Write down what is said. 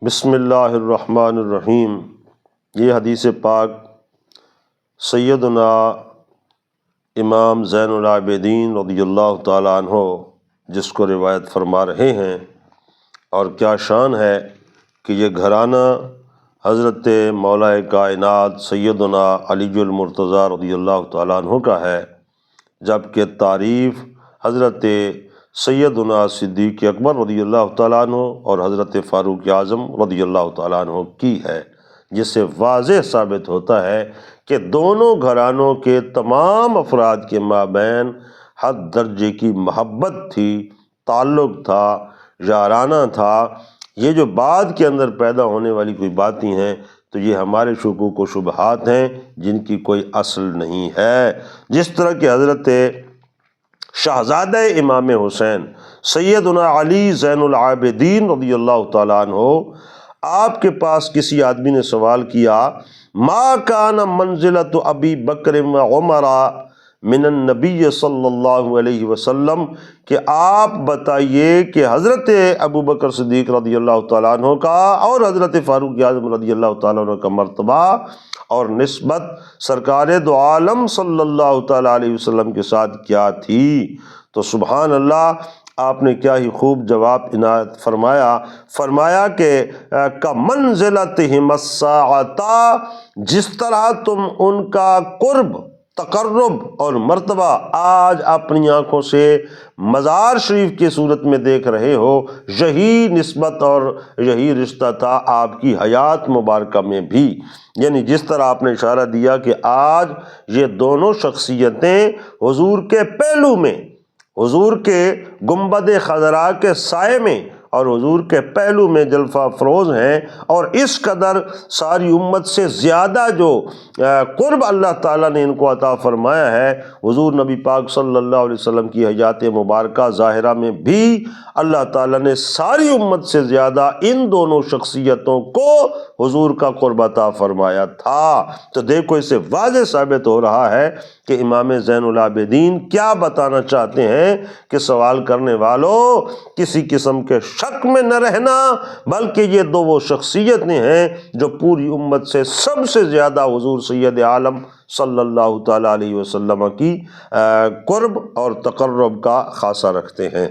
بسم اللہ الرحمن الرحیم۔ یہ حدیث پاک سیدنا امام زین العابدین رضی اللہ تعالیٰ عنہ جس کو روایت فرما رہے ہیں، اور کیا شان ہے کہ یہ گھرانہ حضرت مولا کائنات سیدنا علی المرتضیٰ رضی اللہ تعالیٰ عنہ کا ہے، جبکہ تعریف حضرت سیدنا صدیق اکبر رضی اللہ تعالیٰ عنہ اور حضرت فاروق اعظم رضی اللہ تعالیٰ عنہ کی ہے، جس سے واضح ثابت ہوتا ہے کہ دونوں گھرانوں کے تمام افراد کے مابین حد درجے کی محبت تھی، تعلق تھا، یارانہ تھا۔ یہ جو بعد کے اندر پیدا ہونے والی کوئی باتیں ہیں تو یہ ہمارے شکوک و شبہات ہیں جن کی کوئی اصل نہیں ہے۔ جس طرح کہ حضرت شہزادہ امام حسین سیدنا علی زین العابدین رضی اللہ تعالیٰ عنہ، آپ کے پاس کسی آدمی نے سوال کیا، ما کان منزلۃ ابی بکر و عمر من النبی صلی اللہ علیہ وسلم، کہ آپ بتائیے کہ حضرت ابو بکر صدیق رضی اللہ تعالیٰ عنہ کا اور حضرت فاروق اعظم رضی اللہ تعالیٰ عنہ کا مرتبہ اور نسبت سرکار دو عالم صلی اللہ تعالیٰ علیہ وسلم کے ساتھ کیا تھی؟ تو سبحان اللہ، آپ نے کیا ہی خوب جواب عنایت فرمایا کہ کمنزلتہم الساعۃ، جس طرح تم ان کا قرب، تقرب اور مرتبہ آج اپنی آنکھوں سے مزار شریف کی صورت میں دیکھ رہے ہو، یہی نسبت اور یہی رشتہ تھا آپ کی حیات مبارکہ میں بھی۔ یعنی جس طرح آپ نے اشارہ دیا کہ آج یہ دونوں شخصیتیں حضور کے پہلو میں، حضور کے گنبد خضراء کے سائے میں اور حضور کے پہلو میں جلوہ افروز ہیں، اور اس قدر ساری امت سے زیادہ جو قرب اللہ تعالیٰ نے ان کو عطا فرمایا ہے، حضور نبی پاک صلی اللہ علیہ وسلم کی حیات مبارکہ ظاہرہ میں بھی اللہ تعالیٰ نے ساری امت سے زیادہ ان دونوں شخصیتوں کو حضور کا قرب عطا فرمایا تھا۔ تو دیکھو، اس سے واضح ثابت ہو رہا ہے کہ امام زین العابدین کیا بتانا چاہتے ہیں کہ سوال کرنے والوں کسی قسم کے شک میں نہ رہنا، بلکہ یہ دو وہ شخصیتیں ہیں جو پوری امت سے سب سے زیادہ حضور سید عالم صلی اللہ تعالیٰ علیہ وسلم کی قرب اور تقرب کا خاصہ رکھتے ہیں۔